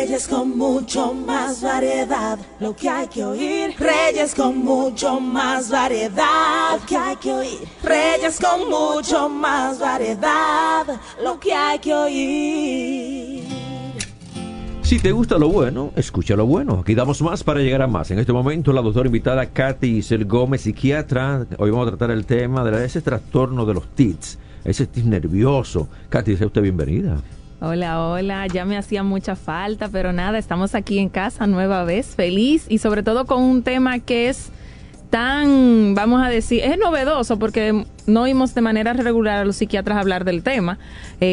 Reyes con mucho más variedad, lo que hay que oír. Reyes con mucho más variedad, lo que hay que oír. Reyes con mucho más variedad, lo que hay que oír. Si te gusta lo bueno, escucha lo bueno. Aquí damos más para llegar a más. En este momento la doctora invitada Katy Isel Gómez, psiquiatra. Hoy vamos a tratar el tema de ese trastorno de los tics, ese tic nervioso. Katy, sea usted bienvenida. Hola, ya me hacía mucha falta, pero nada, estamos aquí en casa nueva vez, feliz y sobre todo con un tema que es tan, vamos a decir, es novedoso porque no oímos de manera regular a los psiquiatras hablar del tema,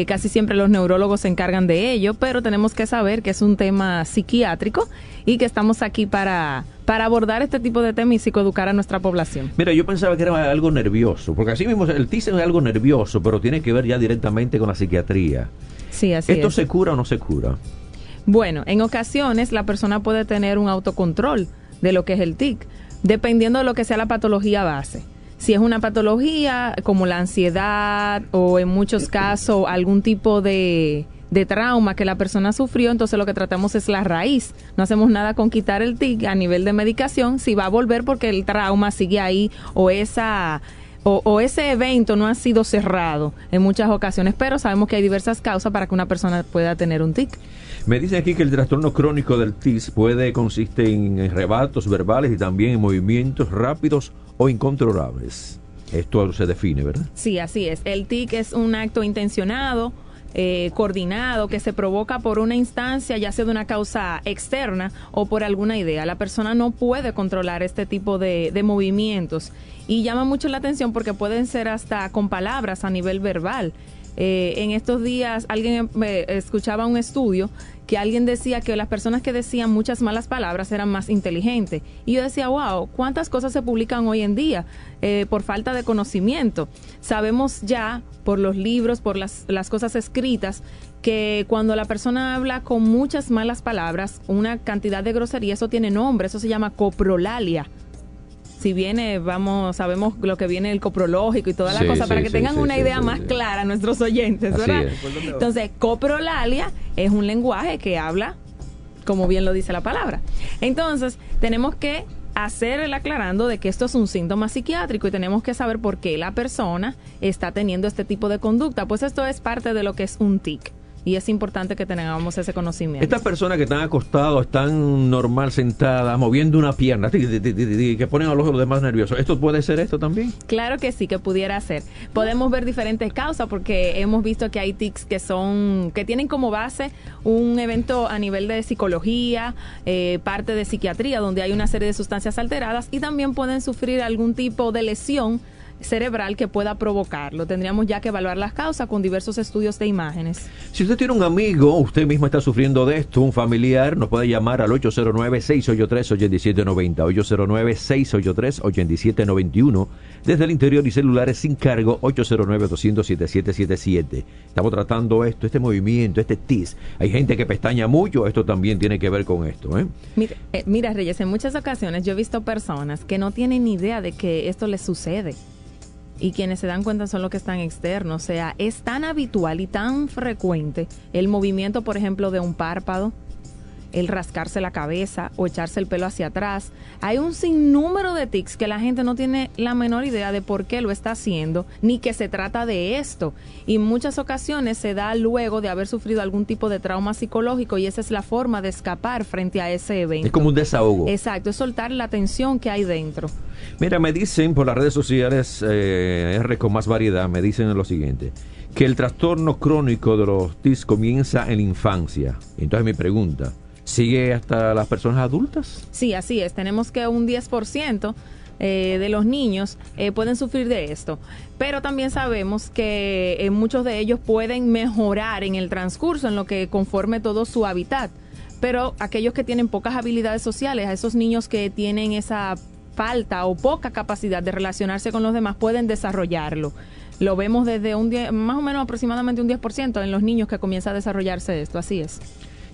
casi siempre los neurólogos se encargan de ello, pero tenemos que saber que es un tema psiquiátrico y que estamos aquí para abordar este tipo de tema y psicoeducar a nuestra población. Mira, yo pensaba que era algo nervioso, porque así mismo el tic es algo nervioso, pero tiene que ver ya directamente con la psiquiatría. Sí, así es. ¿Esto se cura o no se cura? Bueno, en ocasiones la persona puede tener un autocontrol de lo que es el tic, dependiendo de lo que sea la patología base. Si es una patología como la ansiedad o en muchos casos algún tipo de trauma que la persona sufrió, entonces lo que tratamos es la raíz. No hacemos nada con quitar el tic a nivel de medicación, si va a volver porque el trauma sigue ahí o ese evento no ha sido cerrado en muchas ocasiones, pero sabemos que hay diversas causas para que una persona pueda tener un tic. Me dice aquí que el trastorno crónico del tic consiste en arrebatos verbales y también en movimientos rápidos o incontrolables. Esto se define, ¿verdad? Sí, así es. El tic es un acto intencionado, coordinado, que se provoca por una instancia, ya sea de una causa externa o por alguna idea. La persona no puede controlar este tipo de movimientos y llama mucho la atención porque pueden ser hasta con palabras a nivel verbal. En estos días alguien escuchaba un estudio que alguien decía que las personas que decían muchas malas palabras eran más inteligentes. Y yo decía, wow, ¿cuántas cosas se publican hoy en día por falta de conocimiento? Sabemos ya por los libros, por las cosas escritas, que cuando la persona habla con muchas malas palabras, una cantidad de grosería, eso tiene nombre, eso se llama coprolalia. Si viene, sabemos lo que viene el coprológico y toda la cosa, para que tengan una idea más clara nuestros oyentes, ¿verdad? Entonces, coprolalia es un lenguaje que habla, como bien lo dice la palabra. Entonces, tenemos que hacer el aclarando de que esto es un síntoma psiquiátrico y tenemos que saber por qué la persona está teniendo este tipo de conducta. Pues esto es parte de lo que es un tic. Y es importante que tengamos ese conocimiento. Estas personas que están acostados, están normal sentadas, moviendo una pierna, que ponen a los demás nerviosos, ¿esto puede ser esto también? Claro que sí, que pudiera ser. Podemos ver diferentes causas porque hemos visto que hay tics que tienen como base un evento a nivel de psicología, parte de psiquiatría, donde hay una serie de sustancias alteradas y también pueden sufrir algún tipo de lesión cerebral que pueda provocarlo. Tendríamos ya que evaluar las causas con diversos estudios de imágenes. Si usted tiene un amigo, usted mismo está sufriendo de esto, un familiar, nos puede llamar al 809-683-8790, 809-683-8791, desde el interior y celulares sin cargo, 809-200-7777. Estamos tratando este movimiento, este tic. Hay gente que pestaña mucho, esto también tiene que ver con esto, ¿eh? Mira, Reyes, en muchas ocasiones yo he visto personas que no tienen ni idea de que esto les sucede. Y quienes se dan cuenta son los que están externos. O sea, es tan habitual y tan frecuente el movimiento, por ejemplo, de un párpado, el rascarse la cabeza o echarse el pelo hacia atrás. Hay un sinnúmero de tics que la gente no tiene la menor idea de por qué lo está haciendo, ni que se trata de esto. Y en muchas ocasiones se da luego de haber sufrido algún tipo de trauma psicológico y esa es la forma de escapar frente a ese evento. Es como un desahogo. Exacto, es soltar la tensión que hay dentro. Mira, me dicen por las redes sociales, R con más variedad, me dicen lo siguiente, que el trastorno crónico de los tics comienza en la infancia. Entonces mi pregunta, ¿sigue hasta las personas adultas? Sí, así es. Tenemos que un 10% de los niños pueden sufrir de esto. Pero también sabemos que muchos de ellos pueden mejorar en el transcurso, en lo que conforme todo su hábitat. Pero aquellos que tienen pocas habilidades sociales, a esos niños que tienen esa falta o poca capacidad de relacionarse con los demás, pueden desarrollarlo. Lo vemos desde más o menos aproximadamente un 10% en los niños que comienza a desarrollarse esto, así es.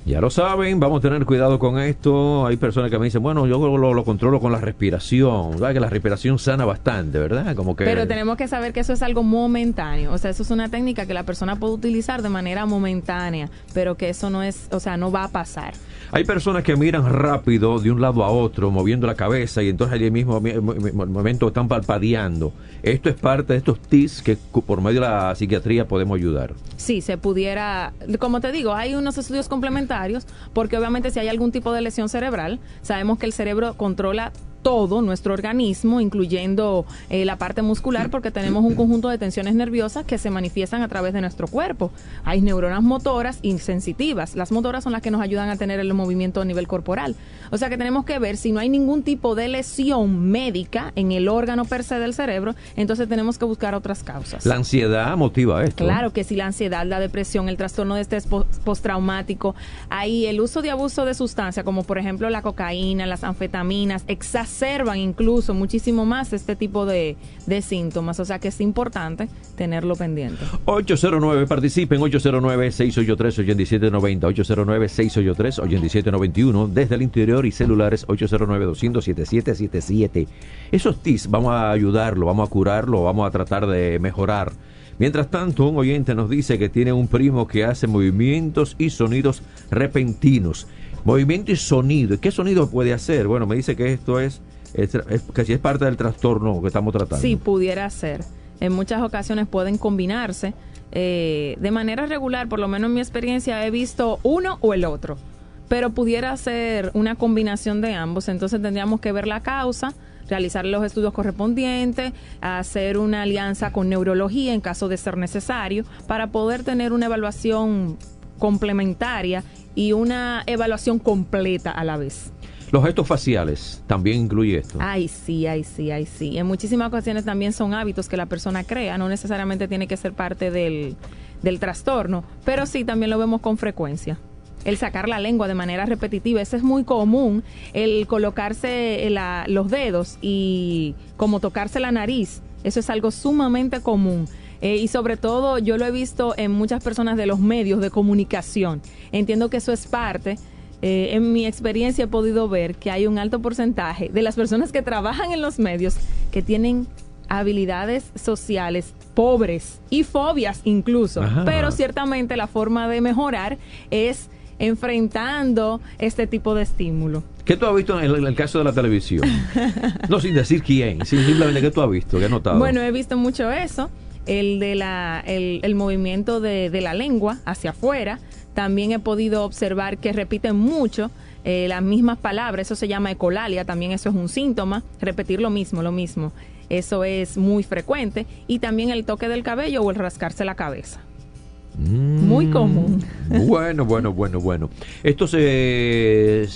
Ya lo saben, vamos a tener cuidado con esto. Hay personas que me dicen, bueno, yo lo controlo con la respiración. ¿Sabes? Que la respiración sana bastante, ¿verdad? Como que... Pero tenemos que saber que eso es algo momentáneo. O sea, eso es una técnica que la persona puede utilizar de manera momentánea, pero que eso no es, o sea, no va a pasar. Hay personas que miran rápido de un lado a otro, moviendo la cabeza, y entonces al mismo momento están parpadeando. Esto es parte de estos tips que por medio de la psiquiatría podemos ayudar. Sí, se pudiera, como te digo, hay unos estudios complementarios, porque obviamente si hay algún tipo de lesión cerebral, sabemos que el cerebro controla todo nuestro organismo, incluyendo la parte muscular, porque tenemos un conjunto de tensiones nerviosas que se manifiestan a través de nuestro cuerpo. Hay neuronas motoras y sensitivas. Las motoras son las que nos ayudan a tener el movimiento a nivel corporal. O sea que tenemos que ver si no hay ningún tipo de lesión médica en el órgano per se del cerebro, entonces tenemos que buscar otras causas. La ansiedad motiva esto. Claro que sí, la ansiedad, la depresión, el trastorno de estrés postraumático, hay el uso de abuso de sustancias, como por ejemplo la cocaína, las anfetaminas, exacerban incluso muchísimo más este tipo de síntomas, o sea que es importante tenerlo pendiente. 809, participen, 809-683-8790, 809-683-8791, desde el interior y celulares 809-200-7777. Esos tips vamos a ayudarlo, vamos a curarlo, vamos a tratar de mejorar. Mientras tanto, un oyente nos dice que tiene un primo que hace movimientos y sonidos repentinos. Movimiento y sonido. ¿Qué sonido puede hacer? Bueno, me dice que esto es que si es parte del trastorno que estamos tratando. Sí, pudiera ser. En muchas ocasiones pueden combinarse. De manera regular, por lo menos en mi experiencia, he visto uno o el otro. Pero pudiera ser una combinación de ambos. Entonces tendríamos que ver la causa, realizar los estudios correspondientes, hacer una alianza con neurología en caso de ser necesario, para poder tener una evaluación complementaria y una evaluación completa a la vez. Los gestos faciales también incluye esto. Ay, sí. En muchísimas ocasiones también son hábitos que la persona crea, no necesariamente tiene que ser parte del trastorno, pero sí también lo vemos con frecuencia. El sacar la lengua de manera repetitiva, eso es muy común. El colocarse los dedos y como tocarse la nariz, eso es algo sumamente común. Y sobre todo yo lo he visto en muchas personas de los medios de comunicación. Entiendo que eso es parte. En mi experiencia he podido ver que hay un alto porcentaje de las personas que trabajan en los medios que tienen habilidades sociales pobres y fobias incluso. Ajá. Pero ciertamente la forma de mejorar es enfrentando este tipo de estímulo. ¿Qué tú has visto en el caso de la televisión? No sin decir quién, simplemente ¿qué tú has visto? ¿Qué has notado? Bueno, he visto mucho eso, el movimiento de la lengua hacia afuera. También he podido observar que repiten mucho las mismas palabras, eso se llama ecolalia, también eso es un síntoma, repetir lo mismo, eso es muy frecuente, y también el toque del cabello o el rascarse la cabeza. Muy común. Bueno. ¿Esto se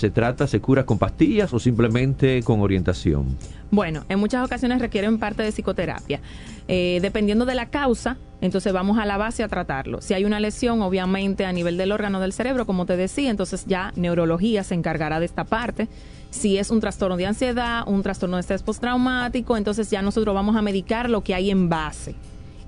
cura con pastillas o simplemente con orientación? Bueno, en muchas ocasiones requieren parte de psicoterapia. Dependiendo de la causa, entonces vamos a la base a tratarlo. Si hay una lesión, obviamente, a nivel del órgano del cerebro, como te decía, entonces ya neurología se encargará de esta parte. Si es un trastorno de ansiedad, un trastorno de estrés postraumático, entonces ya nosotros vamos a medicar lo que hay en base.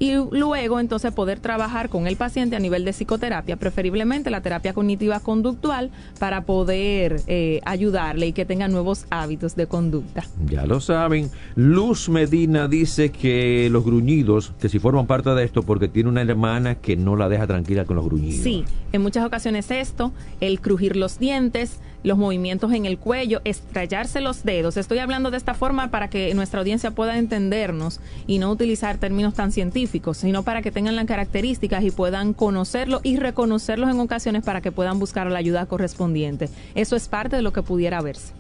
Y luego entonces poder trabajar con el paciente a nivel de psicoterapia, preferiblemente la terapia cognitiva conductual, para poder ayudarle y que tenga nuevos hábitos de conducta. Ya lo saben. Luz Medina dice que los gruñidos, que si forman parte de esto porque tiene una hermana que no la deja tranquila con los gruñidos. Sí, en muchas ocasiones esto, el crujir los dientes, los movimientos en el cuello, estrellarse los dedos. Estoy hablando de esta forma para que nuestra audiencia pueda entendernos y no utilizar términos tan científicos, sino para que tengan las características y puedan conocerlo y reconocerlos en ocasiones para que puedan buscar la ayuda correspondiente. Eso es parte de lo que pudiera verse.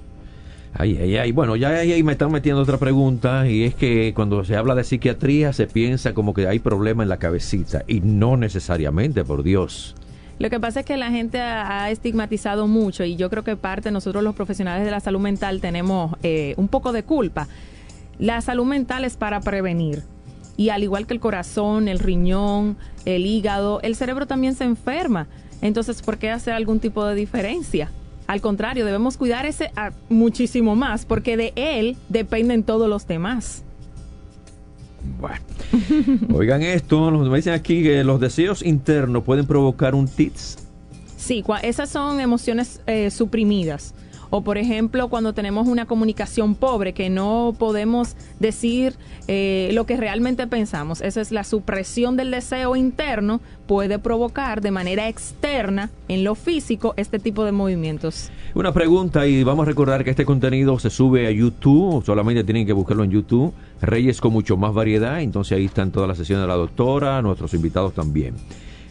Ay. Bueno, ya ahí me están metiendo otra pregunta, y es que cuando se habla de psiquiatría se piensa como que hay problema en la cabecita, y no necesariamente, por Dios. Lo que pasa es que la gente ha estigmatizado mucho, y yo creo que parte nosotros los profesionales de la salud mental tenemos un poco de culpa. La salud mental es para prevenir, y al igual que el corazón, el riñón, el hígado, el cerebro también se enferma. Entonces, ¿por qué hacer algún tipo de diferencia? Al contrario, debemos cuidar ese muchísimo más, porque de él dependen todos los demás. Bueno, oigan esto, me dicen aquí que los deseos internos pueden provocar un tics. Sí, esas son emociones suprimidas. O, por ejemplo, cuando tenemos una comunicación pobre, que no podemos decir lo que realmente pensamos. Esa es la supresión del deseo interno, puede provocar de manera externa, en lo físico, este tipo de movimientos. Una pregunta, y vamos a recordar que este contenido se sube a YouTube, solamente tienen que buscarlo en YouTube, Reyes con mucho más variedad, entonces ahí están todas las sesiones de la doctora, nuestros invitados también.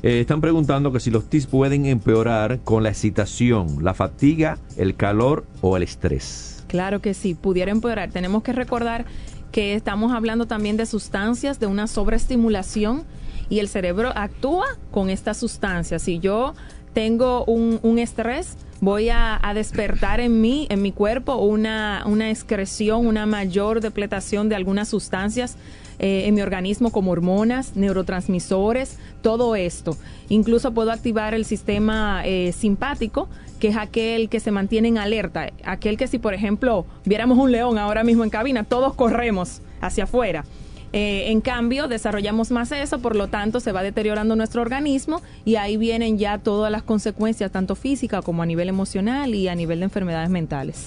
Están preguntando que si los tics pueden empeorar con la excitación, la fatiga, el calor o el estrés. Claro que sí, pudiera empeorar. Tenemos que recordar que estamos hablando también de sustancias, de una sobreestimulación, y el cerebro actúa con estas sustancias. Si yo tengo un estrés, voy a despertar en mi cuerpo una excreción, una mayor depletación de algunas sustancias en mi organismo, como hormonas, neurotransmisores, todo esto. Incluso puedo activar el sistema simpático, que es aquel que se mantiene en alerta, aquel que si, por ejemplo, viéramos un león ahora mismo en cabina, todos corremos hacia afuera. En cambio, desarrollamos más eso, por lo tanto, se va deteriorando nuestro organismo y ahí vienen ya todas las consecuencias, tanto físicas como a nivel emocional y a nivel de enfermedades mentales.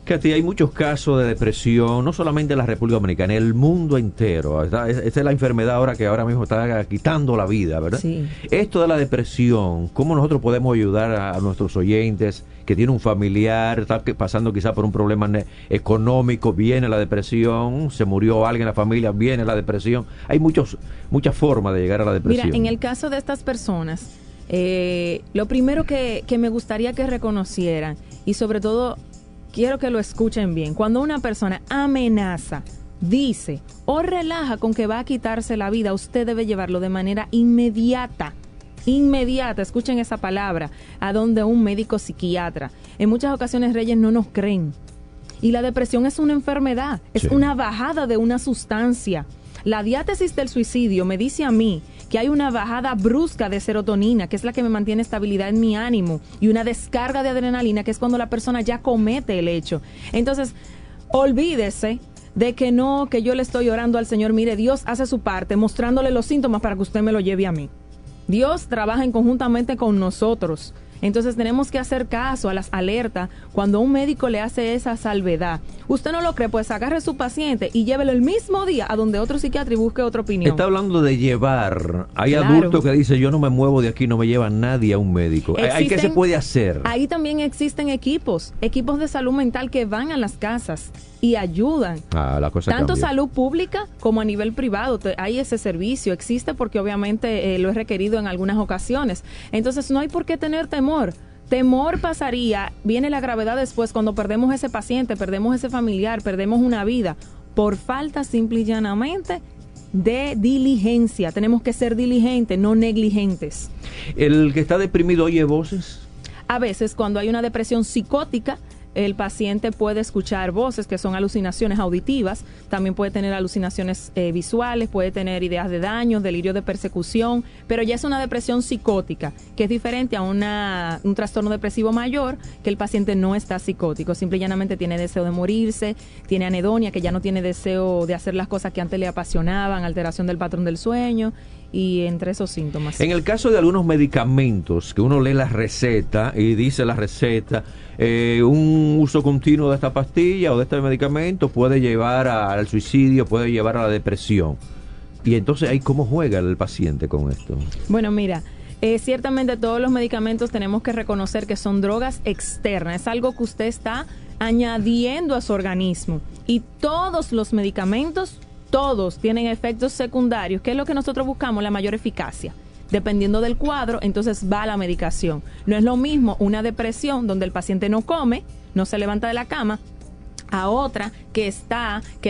Katy, hay muchos casos de depresión, no solamente en la República Dominicana, en el mundo entero. Esta es la enfermedad ahora mismo está quitando la vida, ¿verdad? Sí. Esto de la depresión, ¿cómo nosotros podemos ayudar a nuestros oyentes que tienen un familiar, está pasando quizás por un problema económico, viene la depresión, se murió alguien en la familia, viene la depresión? Hay muchas formas de llegar a la depresión. Mira, en el caso de estas personas, lo primero que me gustaría que reconocieran, y sobre todo quiero que lo escuchen bien, cuando una persona amenaza, dice o relaja con que va a quitarse la vida, usted debe llevarlo de manera inmediata, escuchen esa palabra, a donde un médico psiquiatra. En muchas ocasiones, Reyes, no nos creen. Y la depresión es una enfermedad, es una bajada de una sustancia. La diátesis del suicidio me dice a mí que hay una bajada brusca de serotonina, que es la que me mantiene estabilidad en mi ánimo, y una descarga de adrenalina, que es cuando la persona ya comete el hecho. Entonces, olvídese de que no, que yo le estoy orando al Señor. Mire, Dios hace su parte, mostrándole los síntomas para que usted me lo lleve a mí. Dios trabaja conjuntamente con nosotros. Entonces tenemos que hacer caso a las alertas cuando un médico le hace esa salvedad. Usted no lo cree, pues agarre a su paciente y llévelo el mismo día a donde otro psiquiatra y busque otra opinión. Está hablando de llevar. Hay Claro. adultos que dicen, yo no me muevo de aquí, no me lleva nadie a un médico. ¿Qué se puede hacer? Ahí también existen equipos de salud mental que van a las casas y ayudan. La cosa Tanto cambia. salud pública como a nivel privado. Hay ese servicio, existe porque obviamente lo he requerido en algunas ocasiones. Entonces no hay por qué tener temor. Temor pasaría, viene la gravedad después cuando perdemos ese paciente, perdemos ese familiar, perdemos una vida, por falta simple y llanamente de diligencia. Tenemos que ser diligentes, no negligentes. ¿El que está deprimido oye voces? A veces, cuando hay una depresión psicótica, el paciente puede escuchar voces, que son alucinaciones auditivas, también puede tener alucinaciones visuales, puede tener ideas de daño, delirio de persecución, pero ya es una depresión psicótica, que es diferente a un trastorno depresivo mayor, que el paciente no está psicótico, simple y llanamente tiene deseo de morirse, tiene anedonia, que ya no tiene deseo de hacer las cosas que antes le apasionaban, alteración del patrón del sueño, y entre esos síntomas. En el caso de algunos medicamentos, que uno lee la receta y dice la receta, un uso continuo de esta pastilla o de este medicamento puede llevar al suicidio, puede llevar a la depresión. Y entonces, ¿ahí cómo juega el paciente con esto? Bueno, mira, ciertamente todos los medicamentos tenemos que reconocer que son drogas externas, es algo que usted está añadiendo a su organismo. Y todos los medicamentos, todos tienen efectos secundarios, que es lo que nosotros buscamos, la mayor eficacia. Dependiendo del cuadro, entonces va la medicación. No es lo mismo una depresión donde el paciente no come, no se levanta de la cama, a otra que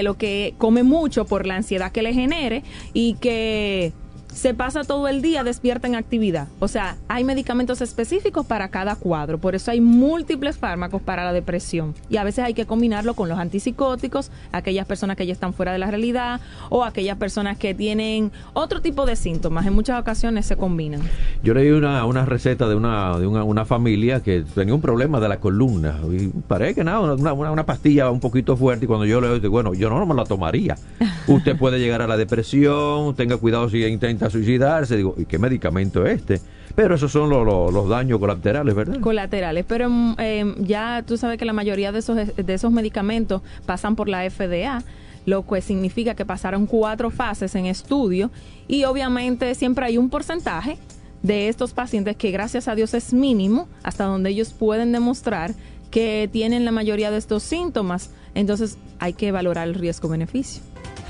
lo que come mucho por la ansiedad que le genere y que se pasa todo el día despierta en actividad. O sea, hay medicamentos específicos para cada cuadro. Por eso hay múltiples fármacos para la depresión. Y a veces hay que combinarlo con los antipsicóticos, aquellas personas que ya están fuera de la realidad o aquellas personas que tienen otro tipo de síntomas. En muchas ocasiones se combinan. Yo leí una receta de una familia que tenía un problema de la columna. Y parece que nada, una pastilla un poquito fuerte. Y cuando yo leo, digo, bueno, yo no me la tomaría. Usted puede llegar a la depresión, tenga cuidado si intenta suicidarse. Digo, ¿y qué medicamento es este? Pero esos son los daños colaterales, ¿verdad? Colaterales, pero ya tú sabes que la mayoría de esos medicamentos pasan por la FDA, lo que significa que pasaron 4 fases en estudio y obviamente siempre hay un porcentaje de estos pacientes que gracias a Dios es mínimo, hasta donde ellos pueden demostrar que tienen la mayoría de estos síntomas. Entonces hay que valorar el riesgo-beneficio.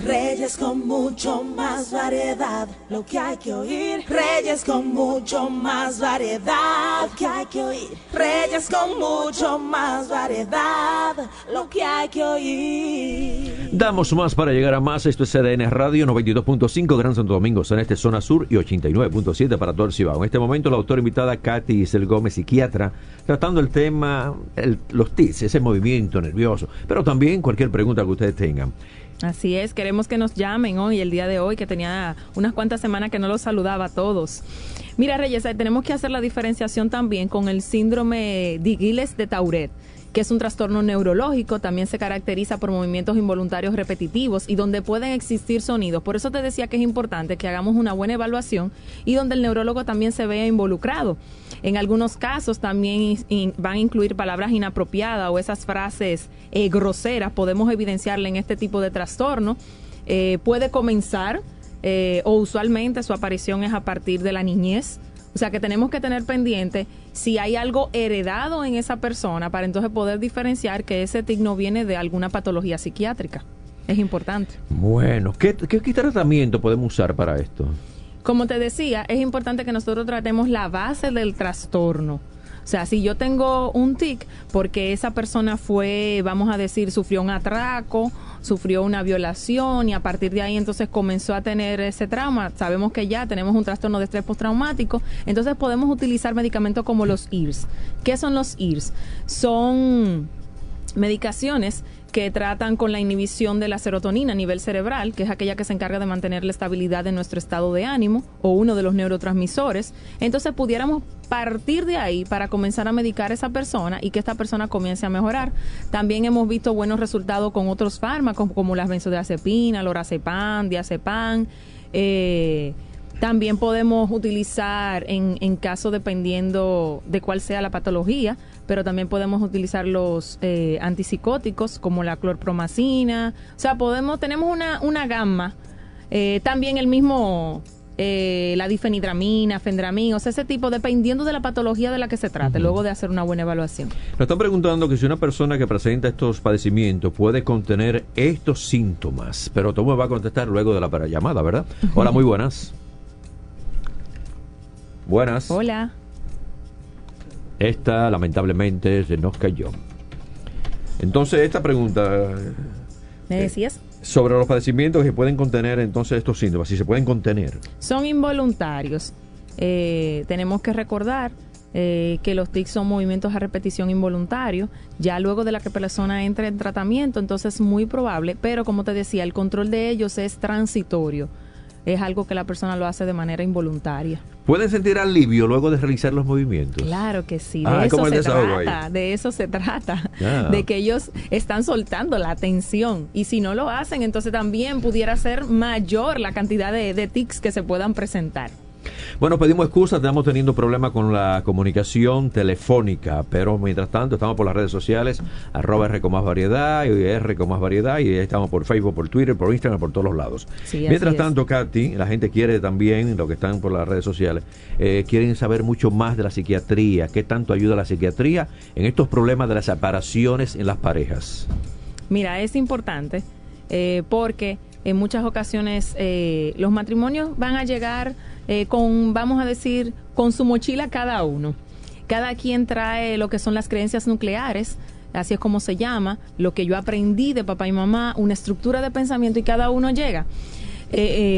Reyes con mucho más variedad, lo que hay que oír. Reyes con mucho más variedad, lo que hay que oír. Reyes con mucho más variedad, lo que hay que oír. Damos más para llegar a más. Esto es CDN Radio 92.5 Gran Santo Domingo, Este Zona Sur y 89.7 para todo el Cibao. En este momento la doctora invitada Katy Isel Gómez, psiquiatra, tratando el tema, los tics, ese movimiento nervioso, pero también cualquier pregunta que ustedes tengan. Así es, queremos que nos llamen hoy, el día de hoy, que tenía unas cuantas semanas que no los saludaba a todos. Mira, Reyes, tenemos que hacer la diferenciación también con el síndrome de Gilles de Tourette, que es un trastorno neurológico, también se caracteriza por movimientos involuntarios repetitivos y donde pueden existir sonidos. Por eso te decía que es importante que hagamos una buena evaluación y donde el neurólogo también se vea involucrado. En algunos casos también van a incluir palabras inapropiadas o esas frases groseras, podemos evidenciarle en este tipo de trastorno. Puede comenzar o usualmente su aparición es a partir de la niñez. O sea que tenemos que tener pendiente si hay algo heredado en esa persona para entonces poder diferenciar que ese tic no viene de alguna patología psiquiátrica. Es importante. Bueno, ¿qué tratamiento podemos usar para esto? Como te decía, es importante que nosotros tratemos la base del trastorno. O sea, si yo tengo un tic porque esa persona fue, vamos a decir, sufrió un atraco, sufrió una violación y a partir de ahí entonces comenzó a tener ese trauma, sabemos que ya tenemos un trastorno de estrés postraumático, entonces podemos utilizar medicamentos como los IRS. ¿Qué son los IRS? Son medicaciones que tratan con la inhibición de la serotonina a nivel cerebral, que es aquella que se encarga de mantener la estabilidad de nuestro estado de ánimo o uno de los neurotransmisores. Entonces pudiéramos partir de ahí para comenzar a medicar a esa persona y que esta persona comience a mejorar. También hemos visto buenos resultados con otros fármacos como las benzodiazepina, lorazepam, diazepam. También podemos utilizar en caso dependiendo de cuál sea la patología, pero también podemos utilizar los antipsicóticos como la clorpromacina. O sea, tenemos una gama. También el mismo, la difenidramina, fendramina, o sea, ese tipo, dependiendo de la patología de la que se trate, luego de hacer una buena evaluación. Nos están preguntando que si una persona que presenta estos padecimientos puede contener estos síntomas, pero tú me vas a contestar luego de la llamada, ¿verdad? Hola, muy buenas. Buenas. Hola. Esta lamentablemente se nos cayó. Entonces esta pregunta ¿me decías? Sobre los padecimientos que pueden contener entonces estos síntomas, si se pueden contener. Son involuntarios. Tenemos que recordar que los tics son movimientos a repetición involuntarios. Ya luego de la que la persona entre en tratamiento, entonces es muy probable, pero como te decía, el control de ellos es transitorio. Es algo que la persona lo hace de manera involuntaria. ¿Pueden sentir alivio luego de realizar los movimientos? Claro que sí, de eso se trata, de que ellos están soltando la tensión y si no lo hacen, entonces también pudiera ser mayor la cantidad de tics que se puedan presentar. Bueno, pedimos excusas, estamos teniendo problemas con la comunicación telefónica, pero mientras tanto estamos por las redes sociales, @R con más variedad y R con más variedad, y estamos por Facebook, por Twitter, por Instagram, por todos los lados. Sí, mientras tanto, Katy, la gente quiere también, los que están por las redes sociales, quieren saber mucho más de la psiquiatría, qué tanto ayuda la psiquiatría en estos problemas de las separaciones en las parejas. Mira, es importante porque en muchas ocasiones los matrimonios van a llegar vamos a decir, con su mochila cada uno. Cada quien trae lo que son las creencias nucleares, así es como se llama, lo que yo aprendí de papá y mamá, una estructura de pensamiento y cada uno llega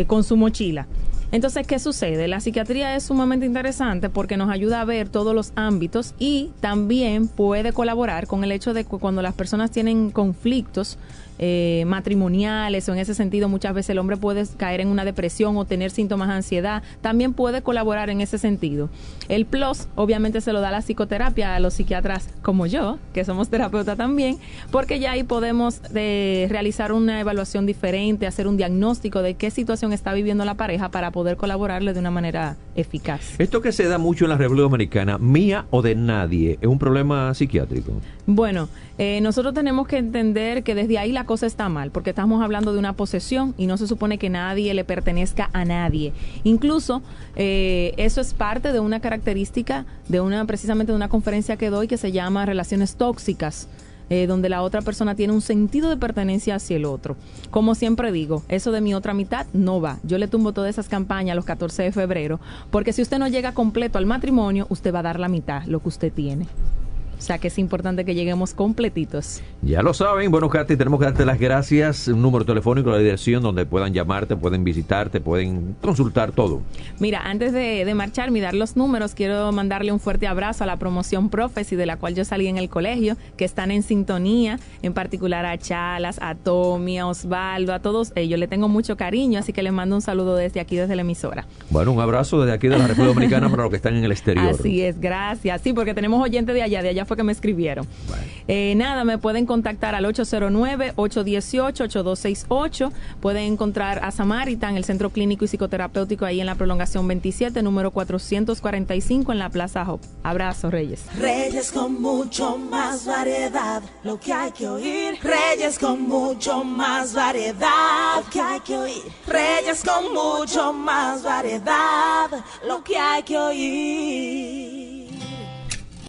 con su mochila. Entonces, ¿qué sucede? La psiquiatría es sumamente interesante porque nos ayuda a ver todos los ámbitos y también puede colaborar con el hecho de que cuando las personas tienen conflictos matrimoniales o en ese sentido muchas veces el hombre puede caer en una depresión o tener síntomas de ansiedad, también puede colaborar en ese sentido. El plus obviamente se lo da la psicoterapia a los psiquiatras como yo, que somos terapeutas también, porque ya ahí podemos realizar una evaluación diferente, hacer un diagnóstico de qué situación está viviendo la pareja para poder colaborarle de una manera eficaz. Esto que se da mucho en la República Dominicana, mía o de nadie, ¿es un problema psiquiátrico? Bueno, nosotros tenemos que entender que desde ahí la cosa está mal, porque estamos hablando de una posesión y no se supone que nadie le pertenezca a nadie. Incluso eso es parte de una característica precisamente de una conferencia que doy que se llama Relaciones Tóxicas. Donde la otra persona tiene un sentido de pertenencia hacia el otro. Como siempre digo, eso de mi otra mitad no va. Yo le tumbo todas esas campañas los 14 de febrero, porque si usted no llega completo al matrimonio, usted va a dar la mitad, lo que usted tiene. O sea que es importante que lleguemos completitos. Ya lo saben. Bueno, Katy, tenemos que darte las gracias. Un número telefónico, la dirección donde puedan llamarte, pueden visitarte, pueden consultar todo. Mira, antes de marcharme y dar los números, quiero mandarle un fuerte abrazo a la promoción Prophecy, de la cual yo salí en el colegio, que están en sintonía, en particular a Chalas, a Tommy, a Osvaldo, a todos ellos. Le tengo mucho cariño, así que les mando un saludo desde aquí, desde la emisora. Bueno, un abrazo desde aquí de la República Dominicana para los que están en el exterior. Así es, gracias. Sí, porque tenemos oyentes de allá fue que me escribieron. Bueno. Nada, me pueden contactar al 809-818-8268. Pueden encontrar a Samaritan, el Centro Clínico y Psicoterapéutico, ahí en la prolongación 27, número 445, en la Plaza Hop. Abrazo, Reyes. Reyes con mucho más variedad, lo que hay que oír. Reyes con mucho más variedad, lo que hay que oír. Reyes con mucho más variedad, lo que hay que oír.